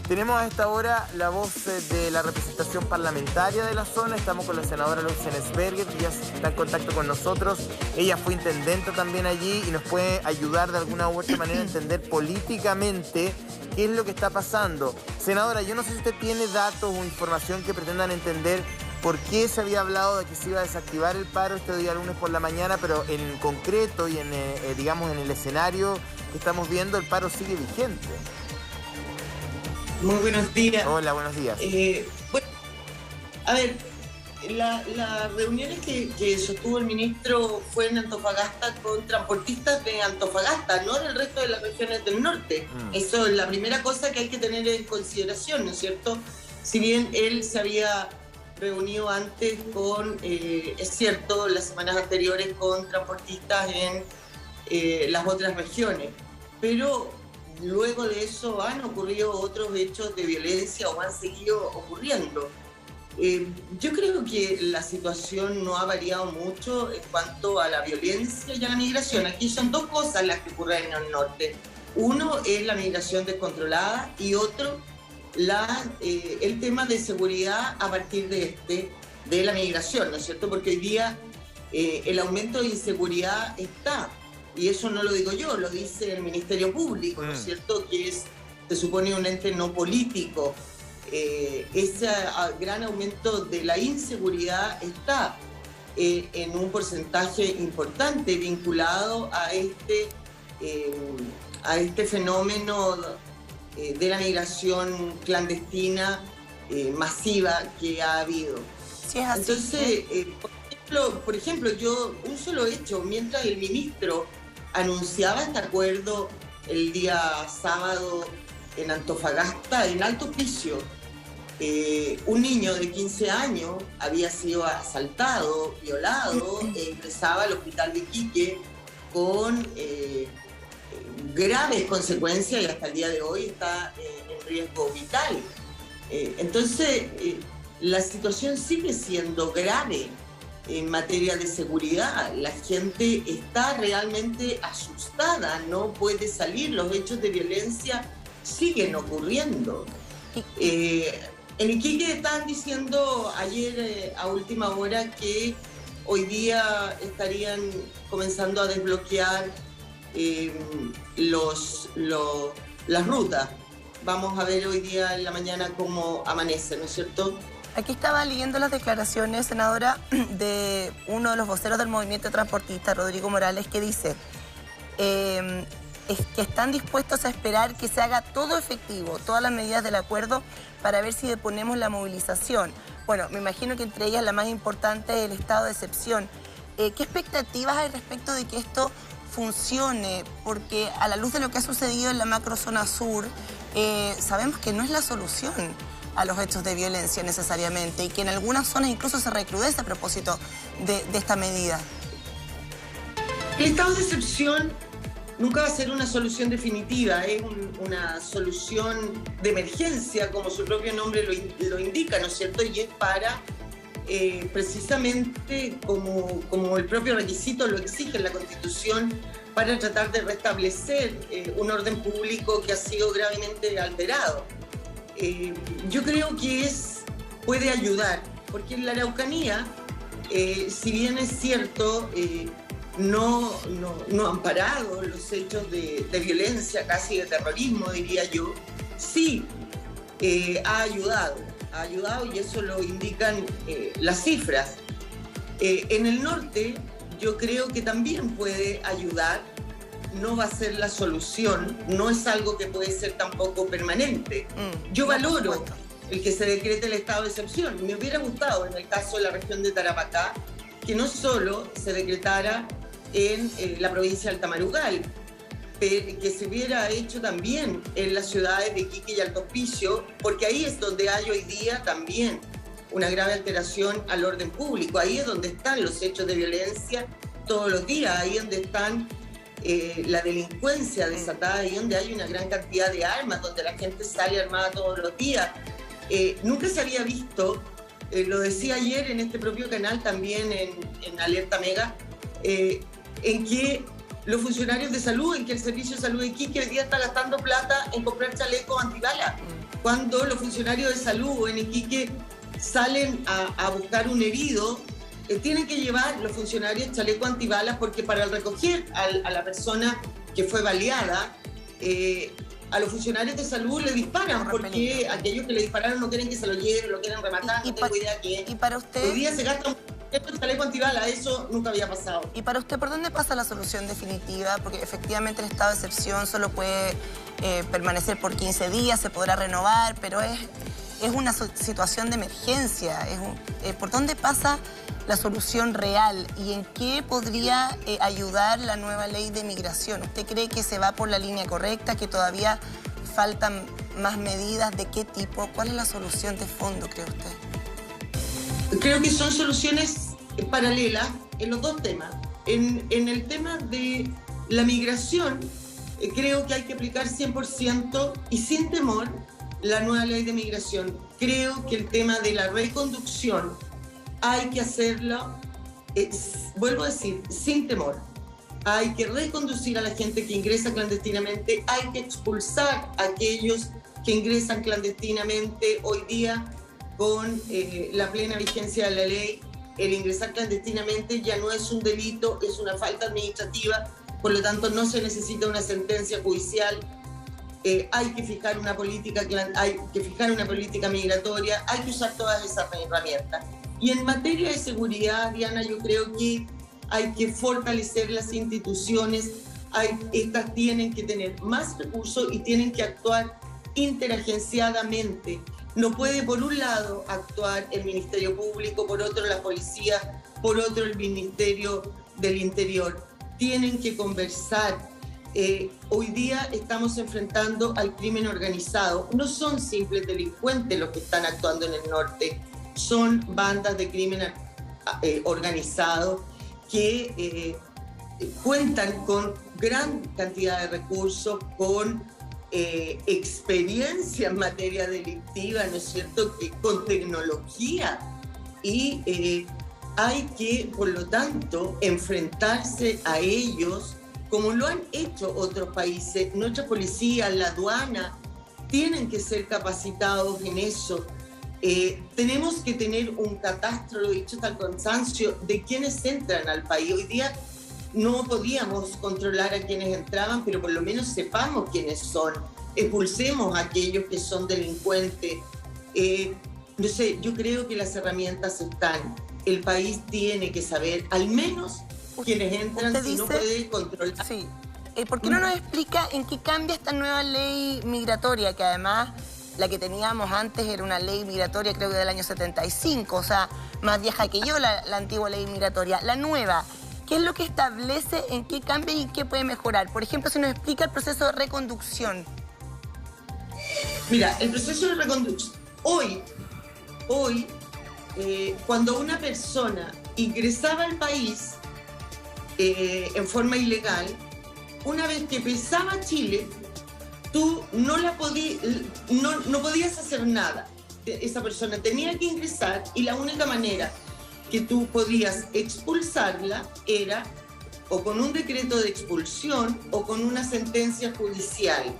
Tenemos a esta hora la voz de la representación parlamentaria de la zona. Estamos con la senadora Lucia Nesberger, que ya está en contacto con nosotros. Ella fue intendenta también allí y nos puede ayudar de alguna u otra manera a entender políticamente qué es lo que está pasando. Senadora, yo no sé si usted tiene datos o información que pretendan entender por qué se había hablado de que se iba a desactivar el paro este día lunes por la mañana, pero en concreto y digamos en el escenario que estamos viendo, el paro sigue vigente. Muy buenos días. Hola, buenos días. Bueno, a ver, las reuniones que sostuvo el ministro fue en Antofagasta con transportistas de Antofagasta, no del resto de las regiones del norte. Eso es la primera cosa que hay que tener en consideración, ¿no es cierto? Si bien él se había reunido antes con, es cierto, las semanas anteriores con transportistas en las otras regiones, pero luego de eso han ocurrido otros hechos de violencia o han seguido ocurriendo. Yo creo que la situación no ha variado mucho en cuanto a la violencia y a la migración. Aquí son dos cosas las que ocurren en el norte. Uno es la migración descontrolada y otro el tema de seguridad a partir de la migración, ¿no es cierto? Porque hoy día el aumento de inseguridad está. Y eso no lo digo yo, lo dice el Ministerio Público, ¿no es cierto? Que se supone un ente no político. Ese gran aumento de la inseguridad está en un porcentaje importante vinculado a este fenómeno de la migración clandestina masiva que ha habido. Sí, es así. Entonces, por ejemplo, un solo hecho, mientras el ministro anunciaba este acuerdo el día sábado en Antofagasta, en Alto Hospicio, un niño de 15 años había sido asaltado, violado, e ingresaba al hospital de Iquique con graves consecuencias y hasta el día de hoy está en riesgo vital. Entonces, la situación sigue siendo grave en materia de seguridad. La gente está realmente asustada, no puede salir, los hechos de violencia siguen ocurriendo. En Iquique estaban diciendo ayer a última hora que hoy día estarían comenzando a desbloquear las rutas. Vamos a ver hoy día en la mañana cómo amanece, ¿no es cierto? Aquí estaba leyendo las declaraciones, senadora, de uno de los voceros del movimiento transportista, Rodrigo Morales, que dice que están dispuestos a esperar que se haga todo efectivo, todas las medidas del acuerdo, para ver si deponemos la movilización. Bueno, me imagino que entre ellas la más importante es el estado de excepción. ¿Qué expectativas hay respecto de que esto funcione? Porque a la luz de lo que ha sucedido en la macrozona sur, sabemos que no es la solución a los hechos de violencia necesariamente y que en algunas zonas incluso se recrudece a propósito de esta medida. El estado de excepción nunca va a ser una solución definitiva, es una solución de emergencia, como su propio nombre lo indica, ¿no es cierto? Y es para, precisamente como el propio requisito lo exige en la Constitución, para tratar de restablecer un orden público que ha sido gravemente alterado. Yo creo que puede ayudar, porque en la Araucanía, si bien es cierto, no han parado los hechos de violencia, casi de terrorismo, diría yo, sí ha ayudado y eso lo indican las cifras. En el norte yo creo que también puede ayudar, no va a ser la solución, no es algo que puede ser tampoco permanente. Yo valoro el que se decrete el estado de excepción. Me hubiera gustado, en el caso de la región de Tarapacá, que no solo se decretara en la provincia de Altamarugal, que se hubiera hecho también en las ciudades de Iquique y Alto Hospicio, porque ahí es donde hay hoy día también una grave alteración al orden público. Ahí es donde están los hechos de violencia todos los días, ahí es donde están la delincuencia desatada, ahí donde hay una gran cantidad de armas, donde la gente sale armada todos los días. Nunca se había visto, lo decía ayer en este propio canal también en Alerta Mega, en que los funcionarios de salud, en que el Servicio de Salud de Iquique hoy día está gastando plata en comprar chalecos antibalas. Cuando los funcionarios de salud en Iquique salen a buscar un herido, tienen que llevar los funcionarios chalecos antibalas, porque para recoger a la persona que fue baleada, a los funcionarios de salud le disparan, porque aquellos que le dispararon no quieren que se lo lleven, lo quieren rematar, no tengo idea qué. ¿Y para usted? Hoy día se gasta un chaleco antibala, eso nunca había pasado. ¿Y para usted por dónde pasa la solución definitiva? Porque efectivamente el estado de excepción solo puede permanecer por 15 días, se podrá renovar, pero es una situación de emergencia. ¿Por dónde pasa la solución real y en qué podría ayudar la nueva ley de migración? ¿Usted cree que se va por la línea correcta, que todavía faltan más medidas? ¿De qué tipo? ¿Cuál es la solución de fondo, cree usted? Creo que son soluciones paralelas en los dos temas. En el tema de la migración, creo que hay que aplicar 100% y sin temor la nueva ley de migración. Creo que el tema de la reconducción hay que hacerlo, vuelvo a decir, sin temor. Hay que reconducir a la gente que ingresa clandestinamente, hay que expulsar a aquellos que ingresan clandestinamente. Hoy día, con la plena vigencia de la ley, el ingresar clandestinamente ya no es un delito, es una falta administrativa, por lo tanto no se necesita una sentencia judicial. Hay que fijar una política migratoria, hay que usar todas esas herramientas. Y en materia de seguridad, Diana, yo creo que hay que fortalecer las instituciones. Estas tienen que tener más recursos y tienen que actuar interagenciadamente. No puede, por un lado, actuar el Ministerio Público, por otro la Policía, por otro el Ministerio del Interior. Tienen que conversar. Hoy día estamos enfrentando al crimen organizado. No son simples delincuentes los que están actuando en el norte, son bandas de crimen organizado que cuentan con gran cantidad de recursos, con experiencia en materia delictiva, ¿no es cierto?, con tecnología. Y hay que, por lo tanto, enfrentarse a ellos como lo han hecho otros países. Nuestra policía, la aduana, tienen que ser capacitados en eso. Tenemos que tener un catastro, lo he dicho hasta el cansancio, de quienes entran al país. Hoy día no podíamos controlar a quienes entraban, pero por lo menos sepamos quiénes son. Expulsemos a aquellos que son delincuentes. No sé, yo creo que las herramientas están. El país tiene que saber, al menos quienes entran, si no puede controlar. Sí. ¿Por qué no nos explica en qué cambia esta nueva ley migratoria, que además la que teníamos antes era una ley migratoria creo que del año 75, o sea, más vieja que yo la antigua ley migratoria? La nueva, ¿qué es lo que establece, en qué cambia y qué puede mejorar? Por ejemplo, si nos explica el proceso de reconducción. Mira, el proceso de reconducción. Hoy, cuando una persona ingresaba al país en forma ilegal, una vez que pisaba Chile, tú no podías hacer nada. Esa persona tenía que ingresar y la única manera que tú podías expulsarla era o con un decreto de expulsión o con una sentencia judicial.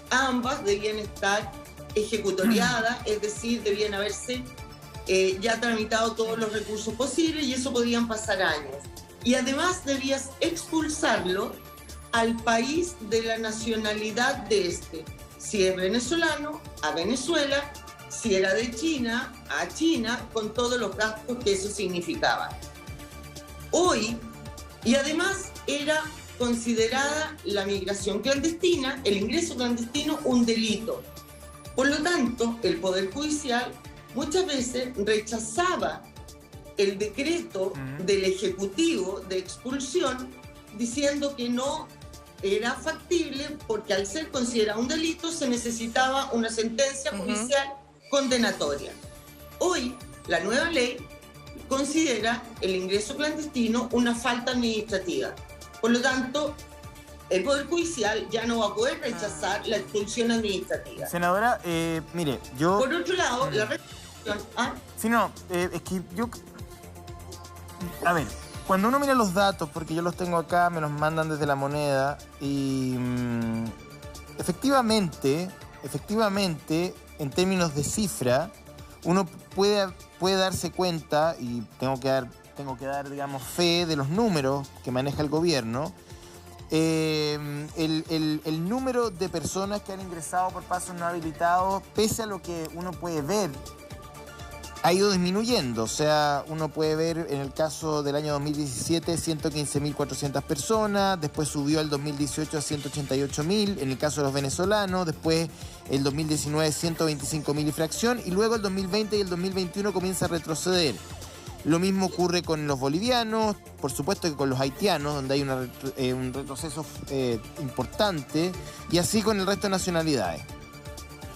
Ambas debían estar ejecutoriadas, es decir, debían haberse ya tramitado todos los recursos posibles y eso podían pasar años. Y además debías expulsarlo al país de la nacionalidad de este. Si es venezolano, a Venezuela; si era de China, a China, con todos los gastos que eso significaba. Hoy, y además era considerada la migración clandestina, el ingreso clandestino, un delito. Por lo tanto, el Poder Judicial muchas veces rechazaba el decreto del Ejecutivo de expulsión, diciendo que no era factible porque al ser considerado un delito se necesitaba una sentencia judicial condenatoria. Hoy, la nueva ley considera el ingreso clandestino una falta administrativa. Por lo tanto, el Poder Judicial ya no va a poder rechazar la expulsión administrativa. Senadora, mire, yo... Por otro lado, la Sí, no, es que yo... A ver, Cuando uno mira los datos, porque yo los tengo acá, me los mandan desde La Moneda, y efectivamente, en términos de cifra, uno puede darse cuenta, y tengo que dar, digamos, fe de los números que maneja el gobierno. El número de personas que han ingresado por pasos no habilitados, pese a lo que uno puede ver, ha ido disminuyendo. O sea, uno puede ver en el caso del año 2017 115.400 personas, después subió al 2018 a 188.000 en el caso de los venezolanos, después el 2019 125.000 y fracción, y luego el 2020 y el 2021 comienza a retroceder. Lo mismo ocurre con los bolivianos, por supuesto que con los haitianos, donde hay un retroceso importante, y así con el resto de nacionalidades.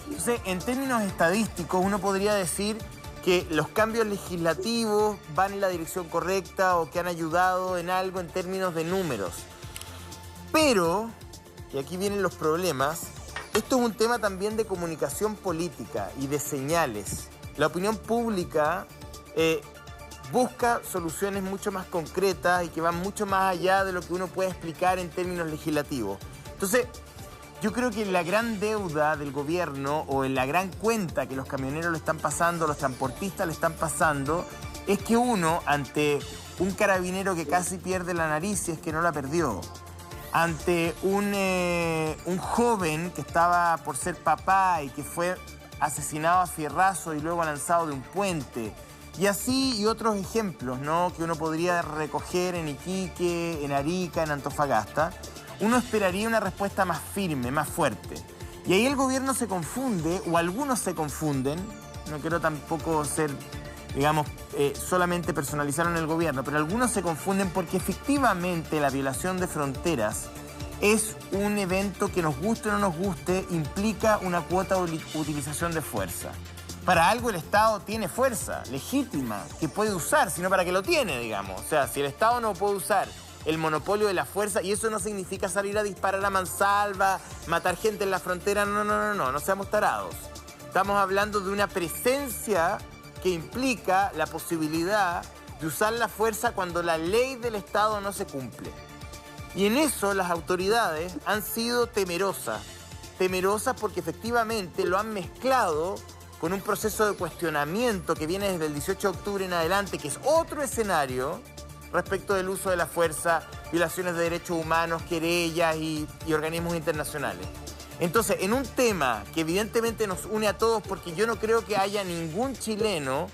Entonces, en términos estadísticos, uno podría decir que los cambios legislativos van en la dirección correcta o que han ayudado en algo en términos de números. Pero, y aquí vienen los problemas, esto es un tema también de comunicación política y de señales. La opinión pública busca soluciones mucho más concretas y que van mucho más allá de lo que uno puede explicar en términos legislativos. Entonces, yo creo que la gran deuda del gobierno o en la gran cuenta que los camioneros le están pasando, los transportistas le están pasando, es que uno, ante un carabinero que casi pierde la nariz si es que no la perdió, ante un joven que estaba por ser papá y que fue asesinado a fierrazo y luego lanzado de un puente, y así y otros ejemplos, ¿no?, que uno podría recoger en Iquique, en Arica, en Antofagasta, uno esperaría una respuesta más firme, más fuerte. Y ahí el gobierno se confunde, o algunos se confunden, no quiero tampoco ser, digamos, solamente personalizarlo en el gobierno, pero algunos se confunden porque efectivamente la violación de fronteras es un evento que, nos guste o no nos guste, implica una cuota de utilización de fuerza. Para algo el Estado tiene fuerza legítima que puede usar, sino para qué lo tiene, digamos. O sea, si el Estado no puede usar el monopolio de la fuerza, y eso no significa salir a disparar a mansalva, matar gente en la frontera, no seamos tarados. Estamos hablando de una presencia que implica la posibilidad de usar la fuerza cuando la ley del Estado no se cumple. Y en eso las autoridades han sido temerosas porque efectivamente lo han mezclado con un proceso de cuestionamiento que viene desde el 18 de octubre en adelante, que es otro escenario respecto del uso de la fuerza, violaciones de derechos humanos, querellas y organismos internacionales. Entonces, en un tema que evidentemente nos une a todos, porque yo no creo que haya ningún chileno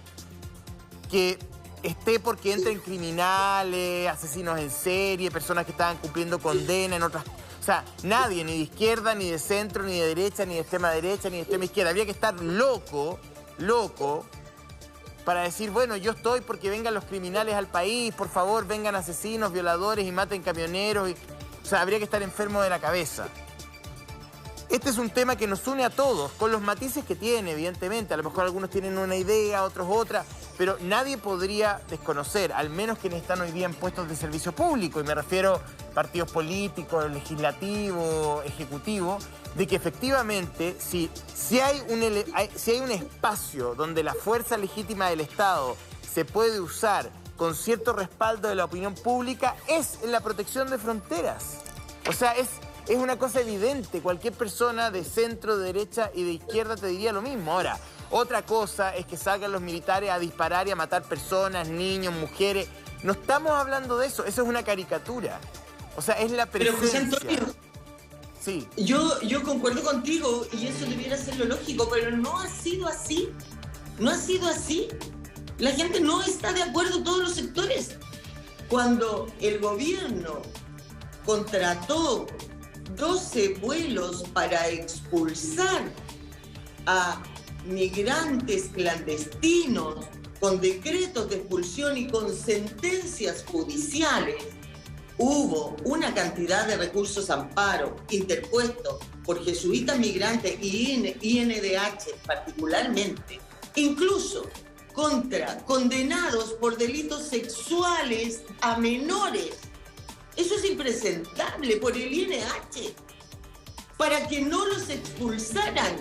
que esté porque entren criminales, asesinos en serie, personas que estaban cumpliendo condena en otras... O sea, nadie, ni de izquierda, ni de centro, ni de derecha, ni de extrema derecha, ni de extrema izquierda. Habría que estar loco, para decir, bueno, yo estoy porque vengan los criminales al país, por favor, vengan asesinos, violadores y maten camioneros. O sea, habría que estar enfermo de la cabeza. Este es un tema que nos une a todos, con los matices que tiene, evidentemente. A lo mejor algunos tienen una idea, otros otra, pero nadie podría desconocer, al menos quienes están hoy día en puestos de servicio público, y me refiero a partidos políticos, legislativos, ejecutivos, de que efectivamente, si hay un espacio donde la fuerza legítima del Estado se puede usar con cierto respaldo de la opinión pública, es en la protección de fronteras. O sea, es una cosa evidente. Cualquier persona de centro, de derecha y de izquierda te diría lo mismo. Ahora, otra cosa es que salgan los militares a disparar y a matar personas, niños, mujeres. No estamos hablando de eso. Eso es una caricatura. O sea, es la presencia. Pero José Antonio, sí. Yo concuerdo contigo y eso debiera ser lo lógico, pero no ha sido así. No ha sido así. La gente no está de acuerdo en todos los sectores. Cuando el gobierno contrató 12 vuelos para expulsar a migrantes clandestinos con decretos de expulsión y con sentencias judiciales, hubo una cantidad de recursos amparo interpuestos por jesuitas migrantes y INDH particularmente, incluso contra condenados por delitos sexuales a menores. Eso es impresentable por el INH, para que no los expulsaran.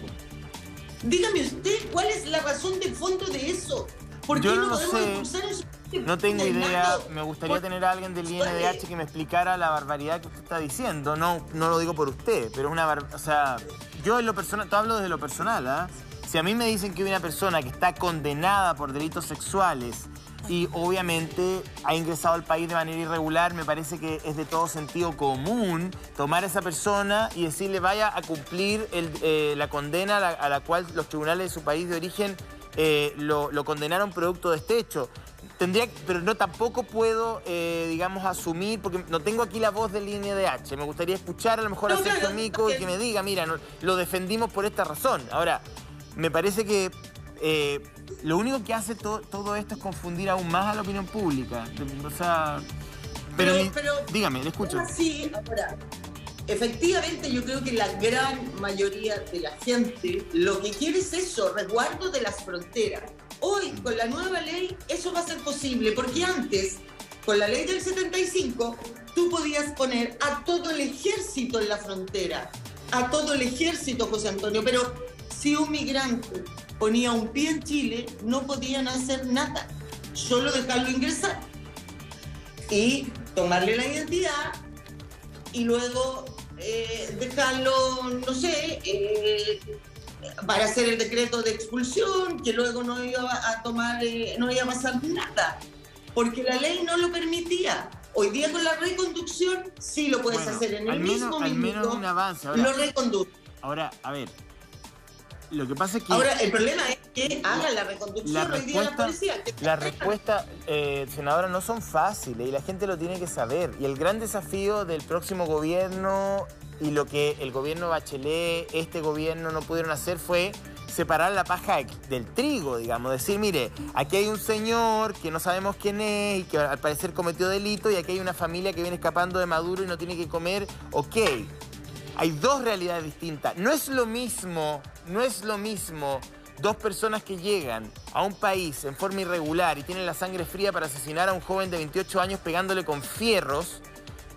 Dígame usted, ¿cuál es la razón de fondo de eso? ¿Por qué no podemos expulsar a esos No tengo idea, me gustaría tener a alguien del INDH que me explicara la barbaridad que usted está diciendo. No lo digo por usted, pero es una barbaridad. O sea, yo en lo personal, te hablo desde lo personal, ¿ah? Si a mí me dicen que hay una persona que está condenada por delitos sexuales y obviamente ha ingresado al país de manera irregular, me parece que es de todo sentido común tomar a esa persona y decirle vaya a cumplir la condena a la cual los tribunales de su país de origen lo condenaron producto de este hecho. Pero no tampoco puedo, digamos, asumir, porque no tengo aquí la voz del INDH. Me gustaría escuchar a lo mejor a Sergio Mico y que me diga, mira, lo defendimos por esta razón. Ahora, me parece que lo único que hace todo esto es confundir aún más a la opinión pública. O sea, pero dígame, le escucho. Sí, ahora, efectivamente yo creo que la gran mayoría de la gente lo que quiere es eso, resguardo de las fronteras. Hoy, con la nueva ley, eso va a ser posible, porque antes, con la ley del 75, tú podías poner a todo el ejército en la frontera, a todo el ejército, José Antonio, pero si un migrante ponía un pie en Chile, no podían hacer nada, solo dejarlo ingresar y tomarle la identidad y luego dejarlo, no sé, para hacer el decreto de expulsión, que luego no iba a tomar, no iba a pasar nada, porque la ley no lo permitía. Hoy día con la reconducción sí lo puedes hacer en el mismo minuto. Al menos un avance. Ahora, lo reconduce. Ahora, a ver, lo que pasa es que... Ahora, el problema es que hagan la reconducción hoy día la policía. Las respuestas, senadora, no son fáciles y la gente lo tiene que saber. Y el gran desafío del próximo gobierno y lo que el gobierno Bachelet, este gobierno no pudieron hacer fue separar la paja del trigo, digamos. Decir, mire, aquí hay un señor que no sabemos quién es y que al parecer cometió delito y aquí hay una familia que viene escapando de Maduro y no tiene que comer. Ok, hay dos realidades distintas. No es lo mismo dos personas que llegan a un país en forma irregular y tienen la sangre fría para asesinar a un joven de 28 años pegándole con fierros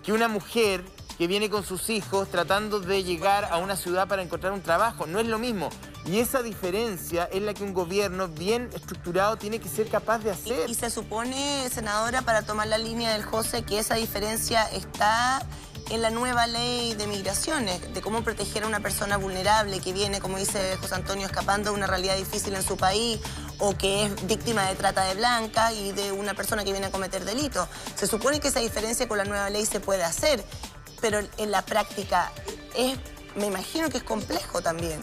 que una mujer que viene con sus hijos tratando de llegar a una ciudad para encontrar un trabajo. No es lo mismo. Y esa diferencia es la que un gobierno bien estructurado tiene que ser capaz de hacer. Y se supone, senadora, para tomar la línea del José, que esa diferencia está en la nueva ley de migraciones, de cómo proteger a una persona vulnerable que viene, como dice José Antonio, escapando de una realidad difícil en su país o que es víctima de trata de blancas y de una persona que viene a cometer delitos. Se supone que esa diferencia con la nueva ley se puede hacer, pero en la práctica me imagino que es complejo también.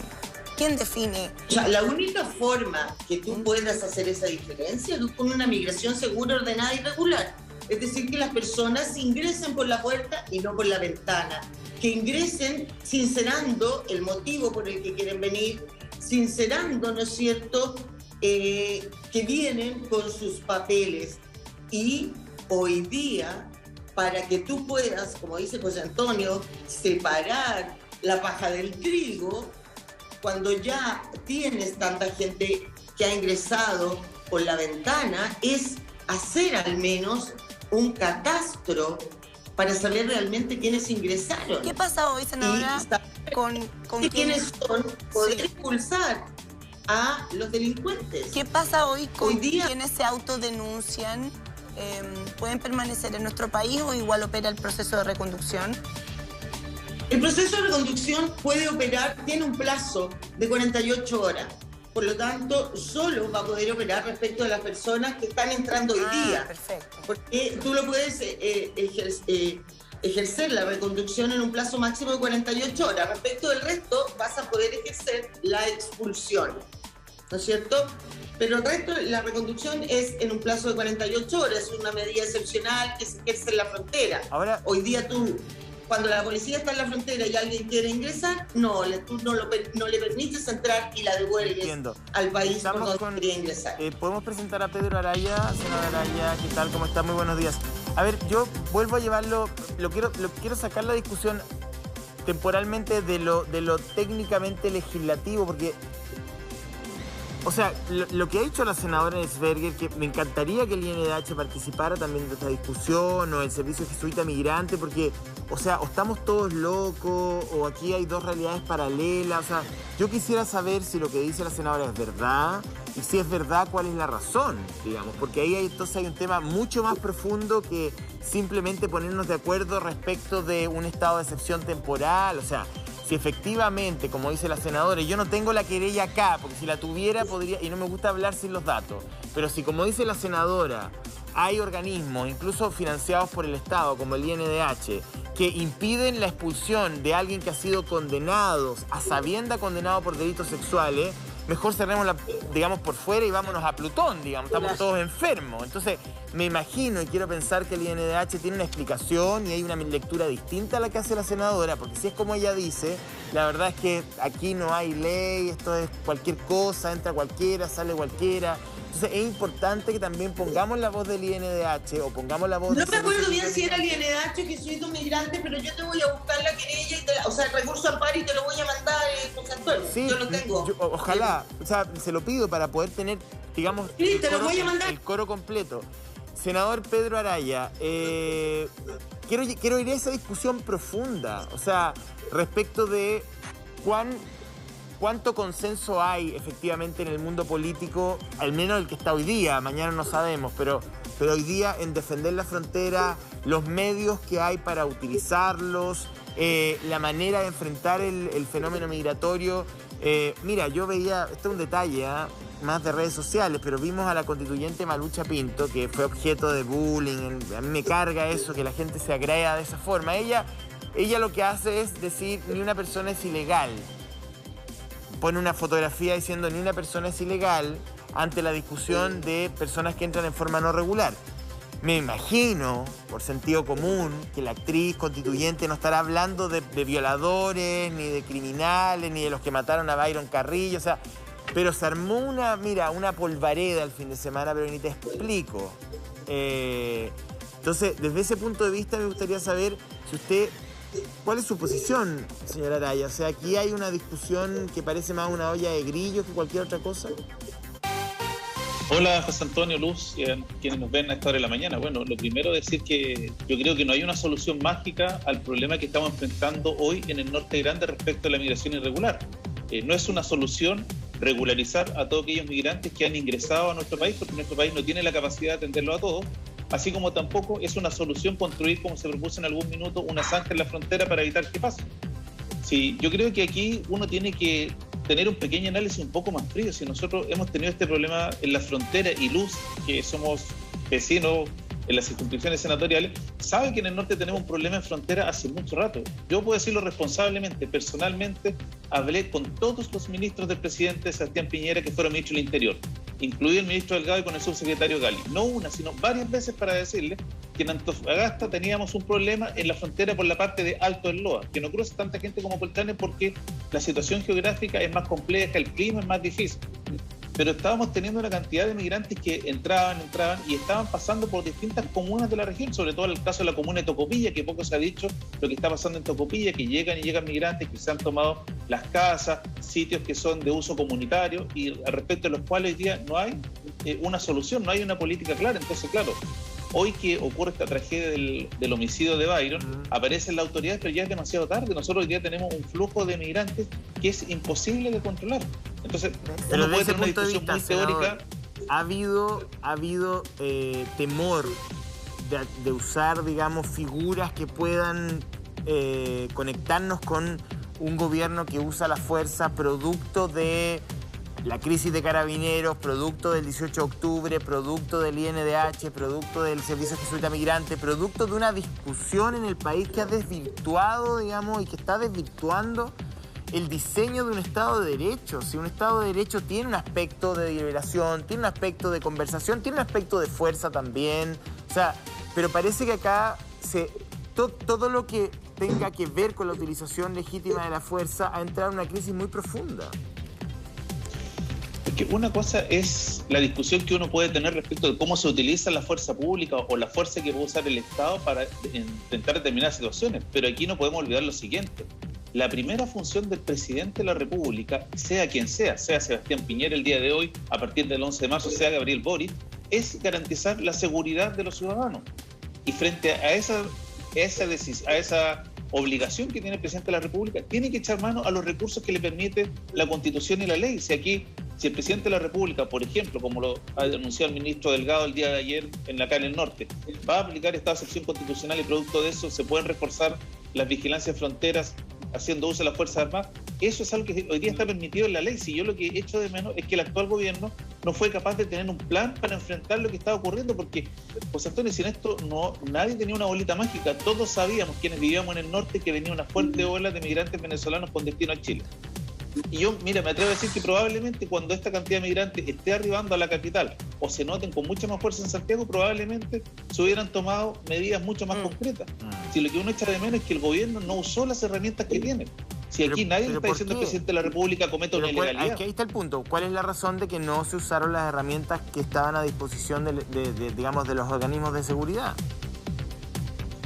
¿Quién define? O sea, la única forma que tú puedas hacer esa diferencia es con una migración segura, ordenada y regular. Es decir, que las personas ingresen por la puerta y no por la ventana. Que ingresen sincerando el motivo por el que quieren venir, sincerando, ¿no es cierto?, que vienen con sus papeles. Y hoy día, para que tú puedas, como dice José Antonio, separar la paja del trigo, cuando ya tienes tanta gente que ha ingresado por la ventana, es hacer al menos un catastro para saber realmente quiénes ingresaron. ¿Qué pasa hoy, senadora, con quiénes son? Poder expulsar a los delincuentes. ¿Qué pasa hoy con quienes se autodenuncian? ¿Pueden permanecer en nuestro país o igual opera el proceso de reconducción? El proceso de reconducción puede operar, tiene un plazo de 48 horas. Por lo tanto, solo va a poder operar respecto de las personas que están entrando hoy día. Perfecto. Porque tú lo puedes ejercer la reconducción en un plazo máximo de 48 horas. Respecto del resto, vas a poder ejercer la expulsión, ¿no es cierto? Pero el resto, la reconducción es en un plazo de 48 horas, es una medida excepcional que se ejerce en la frontera. Ahora, hoy día tú, cuando la policía está en la frontera y alguien quiere ingresar, tú no le permites entrar y la devuelves al país por donde quería ingresar. ¿Podemos presentar a Pedro Araya? Senadora Araya, ¿qué tal? ¿Cómo está? Muy buenos días. A ver, yo vuelvo a llevarlo, quiero sacar la discusión temporalmente de lo técnicamente legislativo, porque O sea, lo que ha dicho la senadora Esberger, que me encantaría que el INDH participara también de esta discusión, o el Servicio Jesuita Migrante, porque, o sea, o estamos todos locos, o aquí hay dos realidades paralelas. O sea, yo quisiera saber si lo que dice la senadora es verdad, y si es verdad, cuál es la razón, digamos, porque ahí entonces hay un tema mucho más profundo que simplemente ponernos de acuerdo respecto de un estado de excepción temporal. O sea, si efectivamente, como dice la senadora, y yo no tengo la querella acá, porque si la tuviera podría, y no me gusta hablar sin los datos, pero si, como dice la senadora, hay organismos, incluso financiados por el Estado, como el INDH, que impiden la expulsión de alguien que ha sido condenado, a sabienda condenado por delitos sexuales, mejor cerremos, digamos, por fuera y vámonos a Plutón, digamos, estamos todos enfermos. Entonces, me imagino y quiero pensar que el INDH tiene una explicación y hay una lectura distinta a la que hace la senadora, porque si es como ella dice, la verdad es que aquí no hay ley, esto es cualquier cosa, entra cualquiera, sale cualquiera. Entonces, es importante que también pongamos la voz del INDH o pongamos la voz... No me acuerdo bien si era el INDH, que soy un migrante, pero yo te voy a buscar la querella, o sea, el recurso amparo, y te lo voy a mandar, José Antonio. Sí, yo lo tengo. Ojalá, o sea, se lo pido para poder tener, digamos, sí, te lo voy a mandar. El coro completo. Senador Pedro Araya, quiero ir a esa discusión profunda, o sea, respecto de cuánto consenso hay efectivamente en el mundo político, al menos el que está hoy día, mañana no sabemos, pero hoy día en defender la frontera, los medios que hay para utilizarlos, la manera de enfrentar el fenómeno migratorio. Mira, yo veía, esto es un detalle, más de redes sociales, pero vimos a la constituyente Malucha Pinto, que fue objeto de bullying. A mí me carga eso, que la gente se agreda de esa forma. Ella lo que hace es decir, ni una persona es ilegal. Pone una fotografía diciendo, ni una persona es ilegal, ante la discusión de personas que entran en forma no regular. Me imagino, por sentido común, que la actriz constituyente no estará hablando de violadores, ni de criminales, ni de los que mataron a Byron Carrillo, o sea, pero se armó una polvareda el fin de semana, pero ni te explico. Entonces, desde ese punto de vista me gustaría saber si usted, ¿cuál es su posición, señora Araya? O sea, aquí hay una discusión que parece más una olla de grillos que cualquier otra cosa. Hola, José Antonio, Luz, quienes nos ven a esta hora de la mañana. Bueno, lo primero es decir que yo creo que no hay una solución mágica al problema que estamos enfrentando hoy en el Norte Grande respecto a la migración irregular. No es una solución regularizar a todos aquellos migrantes que han ingresado a nuestro país, porque nuestro país no tiene la capacidad de atenderlo a todos, así como tampoco es una solución construir, como se propuso en algún minuto, una zanja en la frontera para evitar que pase. Sí, yo creo que aquí uno tiene que tener un pequeño análisis un poco más frío. Si nosotros hemos tenido este problema en la frontera, y Luz, que somos vecinos en las circunscripciones senatoriales, sabe que en el norte tenemos un problema en frontera hace mucho rato. Yo puedo decirlo responsablemente, personalmente, hablé con todos los ministros del presidente Sebastián Piñera que fueron ministros del Interior, incluido el ministro Delgado y con el subsecretario Gali. No una, sino varias veces para decirle que en Antofagasta teníamos un problema en la frontera por la parte de Alto del Loa, que no cruza tanta gente como Colchane porque la situación geográfica es más compleja, el clima es más difícil. Pero estábamos teniendo una cantidad de migrantes que entraban y estaban pasando por distintas comunas de la región, sobre todo en el caso de la comuna de Tocopilla, que poco se ha dicho lo que está pasando en Tocopilla, que llegan migrantes que se han tomado las casas, sitios que son de uso comunitario y al respecto de los cuales hoy día no hay una solución, no hay una política clara. Entonces, claro, hoy que ocurre esta tragedia del homicidio de Byron, aparecen las autoridades, pero ya es demasiado tarde. Nosotros hoy día tenemos un flujo de migrantes que es imposible de controlar. Entonces, pero uno puede tener una discusión muy teórica. ¿Ha habido temor de usar, digamos, figuras que puedan conectarnos con un gobierno que usa la fuerza producto de la crisis de Carabineros, producto del 18 de octubre, producto del INDH, producto del Servicio Jesuita Migrante, producto de una discusión en el país que ha desvirtuado, digamos, y que está desvirtuando el diseño de un Estado de Derecho? Si un Estado de Derecho tiene un aspecto de deliberación, tiene un aspecto de conversación, tiene un aspecto de fuerza también, o sea, pero parece que acá todo lo que tenga que ver con la utilización legítima de la fuerza ha entrado en una crisis muy profunda. Porque una cosa es la discusión que uno puede tener respecto de cómo se utiliza la fuerza pública o la fuerza que puede usar el Estado para intentar determinadas situaciones, pero aquí no podemos olvidar lo siguiente. la primera función del presidente de la República, sea quien sea Sebastián Piñera el día de hoy, a partir del 11 de marzo, sea Gabriel Boric, es garantizar la seguridad de los ciudadanos. Y frente a esa obligación que tiene el presidente de la República, tiene que echar mano a los recursos que le permite la Constitución y la ley. Si el presidente de la República, por ejemplo, como lo ha denunciado el ministro Delgado el día de ayer acá en el norte, va a aplicar esta excepción constitucional y producto de eso se pueden reforzar las vigilancias fronteras haciendo uso de las Fuerzas Armadas, eso es algo que hoy día está permitido en la ley. Si yo lo que he hecho de menos es que el actual gobierno no fue capaz de tener un plan para enfrentar lo que estaba ocurriendo, porque, José Antonio, sin esto nadie tenía una bolita mágica. Todos sabíamos, quienes vivíamos en el norte, que venía una fuerte ola de migrantes venezolanos con destino a Chile. Y yo, mira, me atrevo a decir que probablemente cuando esta cantidad de migrantes esté arribando a la capital o se noten con mucha más fuerza en Santiago, probablemente se hubieran tomado medidas mucho más concretas. Si lo que uno echa de menos es que el gobierno no usó las herramientas que tiene. Si aquí nadie le está diciendo al presidente de la República cometa una ilegalidad. Ahí está el punto. ¿Cuál es la razón de que no se usaron las herramientas que estaban a disposición digamos, de los organismos de seguridad?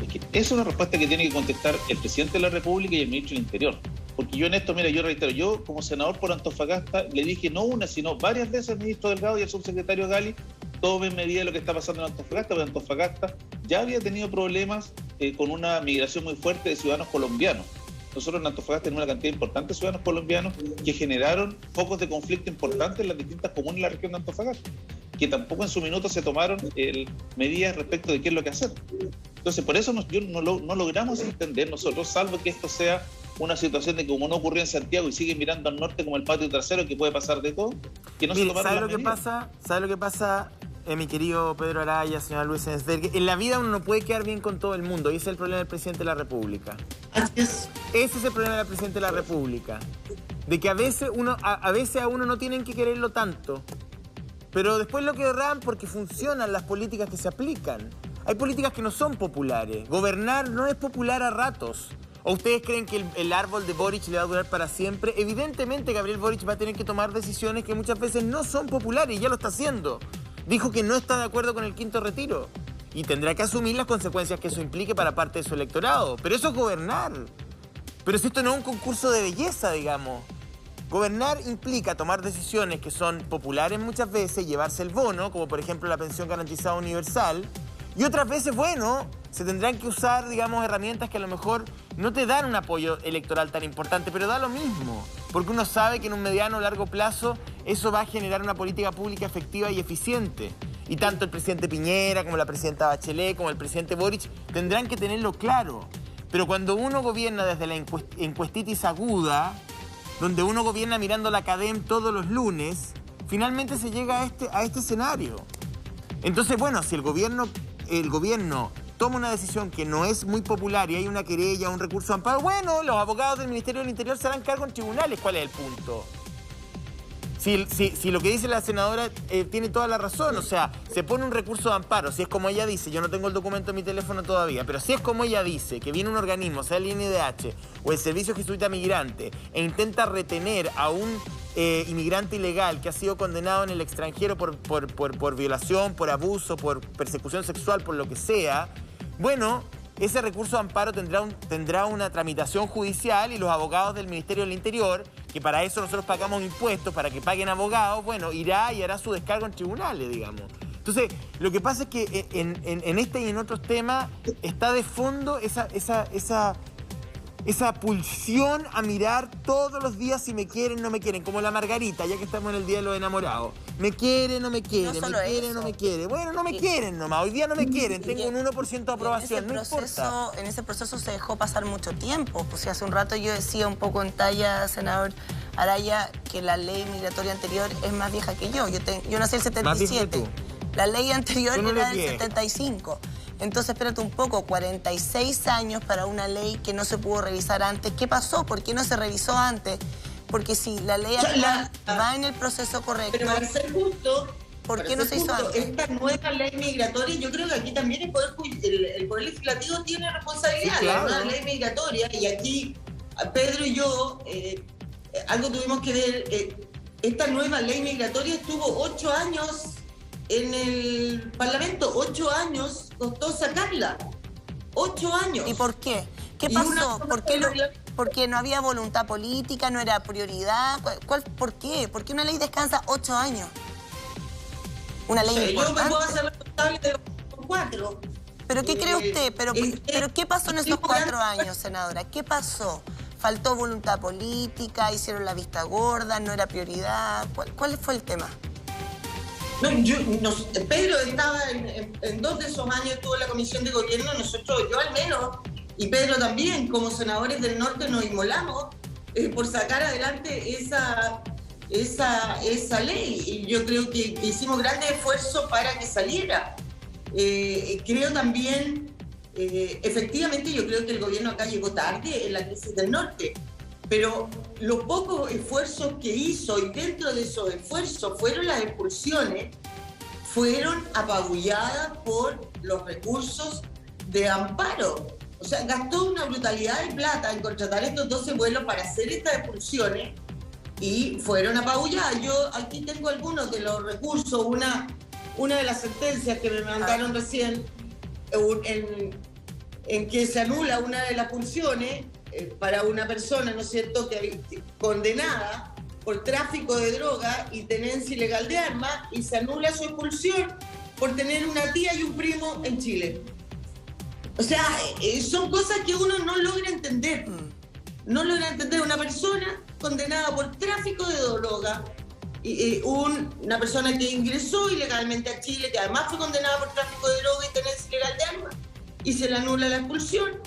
Es que es una respuesta que tiene que contestar el presidente de la República y el ministro del Interior. Porque yo en esto, mira, yo reitero, yo como senador por Antofagasta le dije no una, sino varias veces al ministro Delgado y al subsecretario Gali, tomen medida de lo que está pasando en Antofagasta, porque Antofagasta ya había tenido problemas con una migración muy fuerte de ciudadanos colombianos. Nosotros en Antofagasta tenemos una cantidad importante de ciudadanos colombianos que generaron focos de conflicto importantes en las distintas comunas de la región de Antofagasta, que tampoco en su minuto se tomaron medidas respecto de qué es lo que hacer. Entonces, por eso no logramos entender nosotros, salvo que esto sea una situación de que como no ocurrió en Santiago y siguen mirando al norte como el patio trasero, que puede pasar de todo, que no se tomaron las medidas. ¿Sabe lo que pasa, mi querido Pedro Araya, señora Luis Ensberg? En la vida uno no puede quedar bien con todo el mundo, y ese es el problema del presidente de la República. Así es. Ese es el problema del presidente de la República. De que a veces a uno no tienen que quererlo tanto, pero después lo querrán porque funcionan las políticas que se aplican. Hay políticas que no son populares. Gobernar no es popular a ratos. ¿O ustedes creen que el árbol de Boric le va a durar para siempre? Evidentemente Gabriel Boric va a tener que tomar decisiones que muchas veces no son populares y ya lo está haciendo. Dijo que no está de acuerdo con el quinto retiro y tendrá que asumir las consecuencias que eso implique para parte de su electorado. Pero eso es gobernar. Pero si esto no es un concurso de belleza, digamos. Gobernar implica tomar decisiones que son populares muchas veces, llevarse el bono, como por ejemplo la pensión garantizada universal, y otras veces, bueno, se tendrán que usar, digamos, herramientas que a lo mejor no te dan un apoyo electoral tan importante, pero da lo mismo, porque uno sabe que en un mediano o largo plazo eso va a generar una política pública efectiva y eficiente. Y tanto el presidente Piñera, como la presidenta Bachelet, como el presidente Boric, tendrán que tenerlo claro. Pero cuando uno gobierna desde la encuestitis aguda, donde uno gobierna mirando la CADEM todos los lunes, finalmente se llega a este escenario. Entonces, bueno, si el gobierno toma una decisión que no es muy popular y hay una querella, un recurso de amparo, bueno, los abogados del Ministerio del Interior se harán cargo en tribunales. ¿Cuál es el punto? Si lo que dice la senadora tiene toda la razón, o sea, se pone un recurso de amparo, si es como ella dice, yo no tengo el documento en mi teléfono todavía, pero si es como ella dice, que viene un organismo, sea el INDH o el Servicio Jesuita Migrante, e intenta retener a un inmigrante ilegal que ha sido condenado en el extranjero por violación, por abuso, por persecución sexual, por lo que sea, bueno, ese recurso de amparo tendrá una tramitación judicial y los abogados del Ministerio del Interior, que para eso nosotros pagamos impuestos, para que paguen abogados, bueno, irá y hará su descargo en tribunales, digamos. Entonces, lo que pasa es que en este y en otros temas está de fondo esa pulsión a mirar todos los días si me quieren o no me quieren, como la Margarita, ya que estamos en el Día de los Enamorados. Me quiere, no me quiere, me quiere, no me quiere. Bueno, no me quieren nomás, hoy día no me quieren, tengo un 1% de aprobación, no importa. En ese proceso se dejó pasar mucho tiempo, pues si hace un rato yo decía un poco en talla, senador Araya, que la ley migratoria anterior es más vieja que yo. Yo nací en el 77, la ley anterior era del 75. Entonces, espérate un poco, 46 años para una ley que no se pudo revisar antes. ¿Qué pasó? ¿Por qué no se revisó antes? Porque si la ley actual va en el proceso correcto... Pero para ser justo, ¿por qué no se hizo antes? Esta nueva ley migratoria, yo creo que aquí también el Poder Legislativo tiene responsabilidad, sí, claro. La nueva ley migratoria, y aquí Pedro y yo algo tuvimos que ver. Esta nueva ley migratoria estuvo 8 años en el Parlamento, 8 años costó sacarla. 8 años. ¿Y por qué? ¿Qué pasó? ¿Por qué porque no había voluntad política, no era prioridad. ¿Por qué? ¿Por qué una ley descansa 8 años? Una ley importante. Yo me puedo hacer responsable de los 4. ¿Pero qué cree usted? ¿Pero qué pasó en esos 4 años, senadora? ¿Qué pasó? ¿Faltó voluntad política? ¿Hicieron la vista gorda? ¿No era prioridad? ¿Cuál fue el tema? Pedro estaba en 2 de esos años, estuvo en la comisión de gobierno, yo al menos, y Pedro también, como senadores del norte, nos inmolamos por sacar adelante esa ley. Y yo creo que hicimos grandes esfuerzos para que saliera. Creo también, efectivamente, yo creo que el gobierno acá llegó tarde en la crisis del norte, pero los pocos esfuerzos que hizo, y dentro de esos esfuerzos fueron las expulsiones, fueron apabulladas por los recursos de amparo. O sea, gastó una brutalidad de plata en contratar estos 12 vuelos para hacer estas expulsiones y fueron apabulladas. Yo aquí tengo algunos de los recursos, una de las sentencias que me mandaron recién, en que se anula una de las expulsiones para una persona, ¿no es cierto?, que condenada por tráfico de droga y tenencia ilegal de armas, y se anula su expulsión por tener una tía y un primo en Chile. O sea, son cosas que uno no logra entender. No logra entender una persona condenada por tráfico de droga, una persona que ingresó ilegalmente a Chile, que además fue condenada por tráfico de droga y tenencia ilegal de armas, y se le anula la expulsión